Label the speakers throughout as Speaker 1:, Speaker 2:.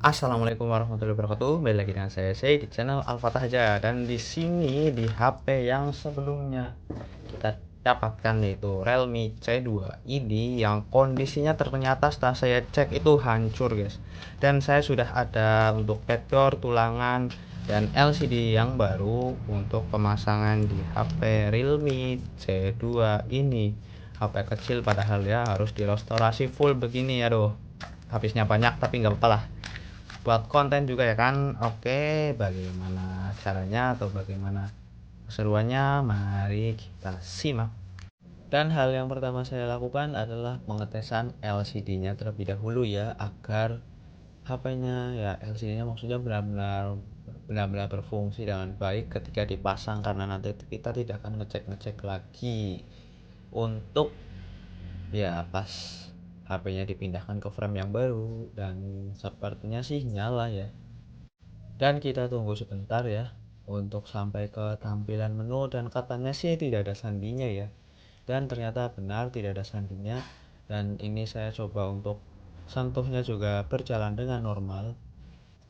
Speaker 1: Assalamualaikum warahmatullahi wabarakatuh. Kembali lagi dengan saya di channel Al-Fatah aja. Dan di sini di HP yang sebelumnya kita dapatkan yaitu Realme C2 ini yang kondisinya ternyata setelah saya cek itu hancur, guys. Dan saya sudah ada untuk backdoor, tulangan dan LCD yang baru untuk pemasangan di HP Realme C2 ini. HP kecil padahal ya harus direstorasi full begini, aduh. Habisnya banyak tapi nggak apa-apa lah, buat konten juga ya kan. Oke, bagaimana caranya atau bagaimana keseruannya, mari kita simak. Dan hal yang pertama saya lakukan adalah pengetesan LCD-nya terlebih dahulu ya, agar HP-nya ya, LCD-nya maksudnya benar-benar berfungsi dengan baik ketika dipasang, karena nanti kita tidak akan ngecek-ngecek lagi untuk ya pas HP-nya dipindahkan ke frame yang baru. Dan sepertinya sih nyala ya. Dan kita tunggu sebentar ya untuk sampai ke tampilan menu, dan katanya sih tidak ada sandinya ya. Dan ternyata benar tidak ada sandinya. Dan ini saya coba untuk sentuhnya juga berjalan dengan normal.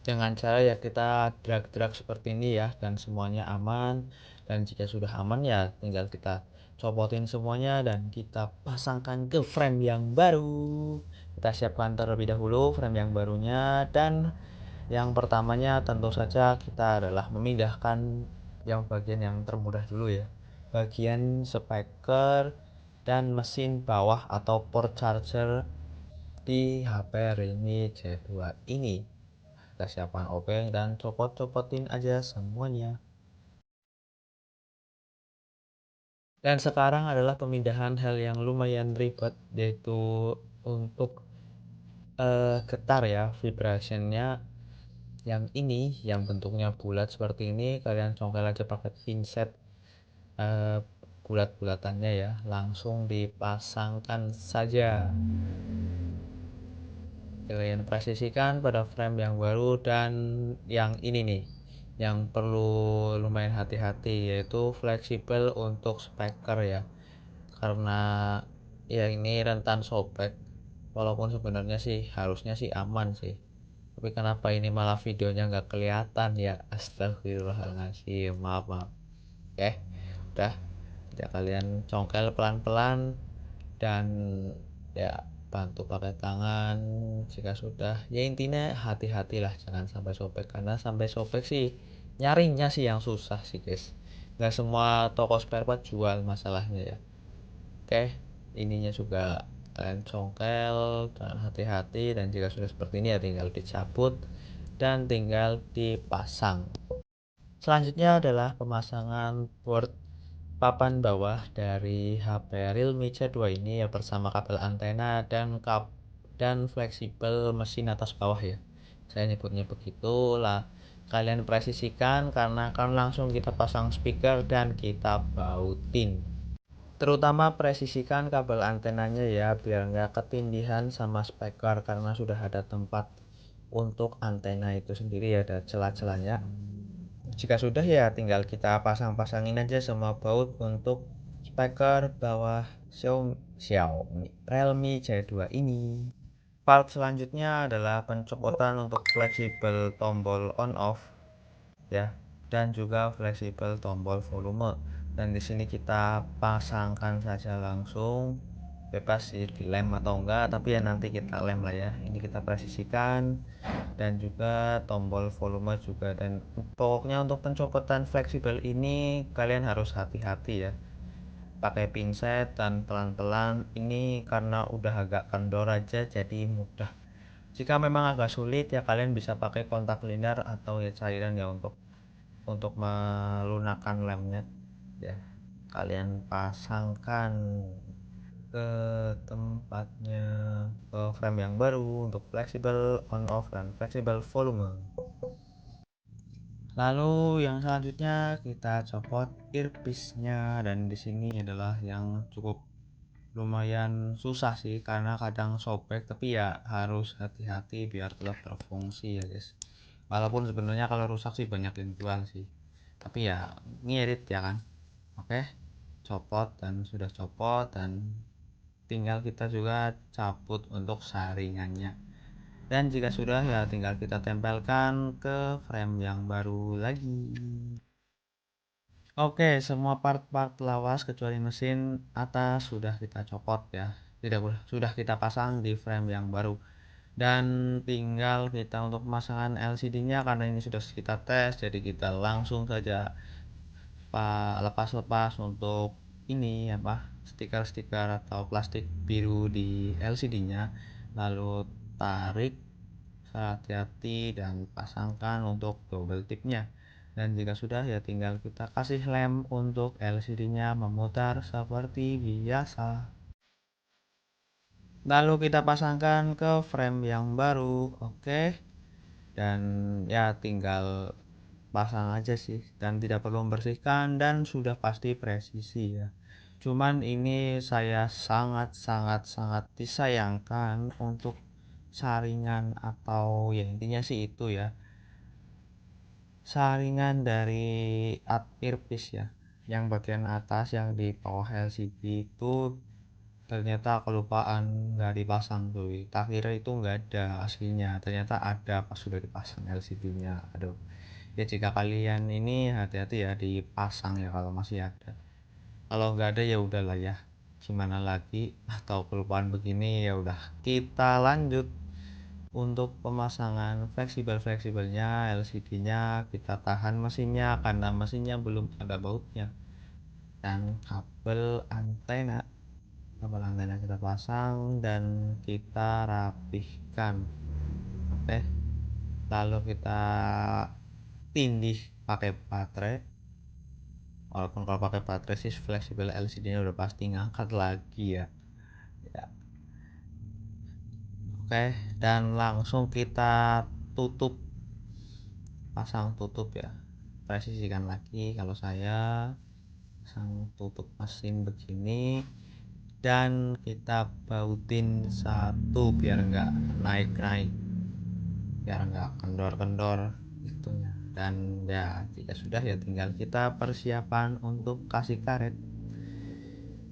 Speaker 1: Dengan cara ya kita drag-drag seperti ini ya, dan semuanya aman. Dan jika sudah aman ya tinggal kita copotin semuanya dan kita pasangkan ke frame yang baru. Kita siapkan terlebih dahulu frame yang barunya. Dan yang pertamanya tentu saja kita adalah memindahkan yang bagian yang termudah dulu ya, bagian speaker dan mesin bawah atau port charger di HP Realme C2 ini. Kita siapkan obeng dan copot-copotin aja semuanya. Dan sekarang adalah pemindahan hal yang lumayan ribet, yaitu untuk getar ya, vibrationnya yang ini, yang bentuknya bulat seperti ini, kalian congkel aja pakai pinset eh, bulat-bulatannya ya, langsung dipasangkan saja. Kalian presisikan pada frame yang baru. Dan yang ini nih yang perlu lumayan hati-hati, yaitu fleksibel untuk speaker ya, karena ya ini rentan sobek. Walaupun sebenarnya sih harusnya sih aman sih, tapi kenapa ini malah videonya nggak kelihatan ya, astagfirullahaladzim, maaf maaf. Oke, udah ya, kalian congkel pelan-pelan dan ya bantu pakai tangan jika sudah. Ya intinya hati-hatilah jangan sampai sobek, karena sampai sobek sih nyarinya sih yang susah sih, guys. Nggak semua toko spare part jual masalahnya ya. Oke, ininya juga kalian congkel dan hati-hati, dan jika sudah seperti ini ya tinggal dicabut dan tinggal dipasang. Selanjutnya adalah pemasangan board papan bawah dari HP Realme C2 ini ya, bersama kabel antena dan fleksibel mesin atas bawah ya. Saya nyebutnya begitulah. Kalian presisikan karena akan langsung kita pasang speaker dan kita bautin. Terutama presisikan kabel antenanya ya, biar nggak ketindihan sama speaker, karena sudah ada tempat untuk antena itu sendiri ya, ada celah-celahnya. Jika sudah ya tinggal kita pasang-pasangin aja semua baut untuk speaker bawah Xiaomi Realme C2 ini. Part selanjutnya adalah pencopotan untuk fleksibel tombol on off ya, dan juga fleksibel tombol volume. Dan di sini kita pasangkan saja langsung, bebas sih dilem atau enggak, tapi ya nanti kita lem lah ya. Ini kita presisikan, dan juga tombol volume juga. Dan pokoknya untuk pencopotan fleksibel ini kalian harus hati-hati ya, pakai pinset dan pelan-pelan. Ini karena udah agak kendor aja jadi mudah. Jika memang agak sulit ya kalian bisa pakai kontak liner atau ya cairan ya untuk melunakkan lemnya ya. Kalian pasangkan ke tempatnya, ke frame yang baru untuk fleksibel on off dan fleksibel volume. Lalu yang selanjutnya kita copot earpiece-nya, dan di sini adalah yang cukup lumayan susah sih karena kadang sobek, tapi ya harus hati-hati biar tetap berfungsi ya, guys. Walaupun sebenarnya kalau rusak sih banyak yang jual sih, tapi ya ngirit ya kan. Oke, copot, dan sudah copot dan tinggal kita juga cabut untuk saringannya. Dan jika sudah ya tinggal kita tempelkan ke frame yang baru lagi. Oke, semua part-part lawas kecuali mesin atas sudah kita copot ya. Tidak boleh, sudah kita pasang di frame yang baru. Dan tinggal kita untuk pemasangan LCD-nya karena ini sudah kita tes, jadi kita langsung saja lepas-lepas untuk ini apa stiker-stiker atau plastik biru di LCD-nya, lalu tarik hati-hati dan pasangkan untuk double tipnya. Dan jika sudah ya tinggal kita kasih lem untuk LCD-nya memutar seperti biasa. Lalu kita pasangkan ke frame yang baru. Oke. Dan ya tinggal pasang aja sih dan tidak perlu membersihkan dan sudah pasti presisi ya. Cuman ini saya sangat sangat sangat disayangkan untuk saringan atau ya intinya sih itu ya, saringan dari earpiece ya, yang bagian atas yang di bawah LCD itu ternyata kelupaan nggak dipasang tuh. Tak kira itu nggak ada aslinya, ternyata ada pas sudah dipasang LCD-nya. Aduh, ya jika kalian ini hati-hati ya dipasang ya kalau masih ada. Kalau nggak ada ya udahlah ya, gimana lagi, atau kelupaan begini ya udah kita lanjut untuk pemasangan fleksibelnya LCD-nya. Kita tahan mesinnya karena mesinnya belum ada bautnya, dan kabel antena kita pasang dan kita rapihkan. Oke, lalu kita tindih pakai baterai, walaupun kalau pakai baterai sih fleksibel LCD-nya udah pasti ngangkat lagi ya. Ya, oke, dan langsung kita tutup, pasang tutup ya, presisikan lagi. Kalau saya pasang tutup mesin begini dan kita bautin satu biar enggak naik-naik, biar enggak kendor-kendor itunya. Dan ya jika sudah ya tinggal kita persiapan untuk kasih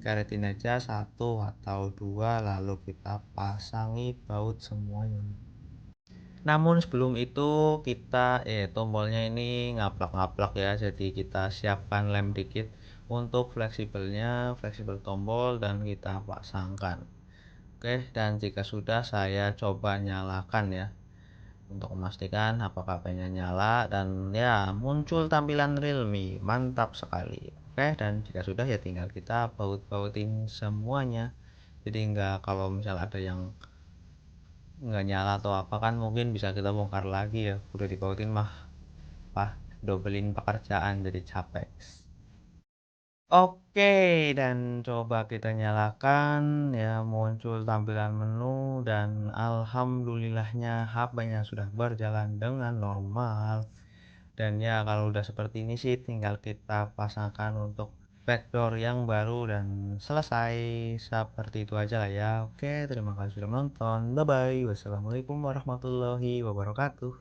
Speaker 1: karetin aja satu atau dua, lalu kita pasangi baut semuanya. Namun sebelum itu kita tombolnya ini ngaplak-ngaplak ya, jadi kita siapkan lem dikit untuk fleksibel tombol dan kita pasangkan. Oke, dan jika sudah saya coba nyalakan ya untuk memastikan apakah HP-nya nyala dan ya muncul tampilan Realme, mantap sekali. Oke, dan jika sudah ya tinggal kita baut-bautin semuanya, jadi enggak, kalau misal ada yang nggak nyala atau apa kan mungkin bisa kita bongkar lagi ya, udah dibautin mah dobelin pekerjaan jadi capek. Oke, dan coba kita nyalakan ya, muncul tampilan menu dan alhamdulillahnya HP-nya sudah berjalan dengan normal. Dan ya kalau udah seperti ini sih tinggal kita pasangkan untuk backdoor yang baru dan selesai. Seperti itu aja lah ya. Oke, terima kasih sudah menonton. Bye bye, wassalamualaikum warahmatullahi wabarakatuh.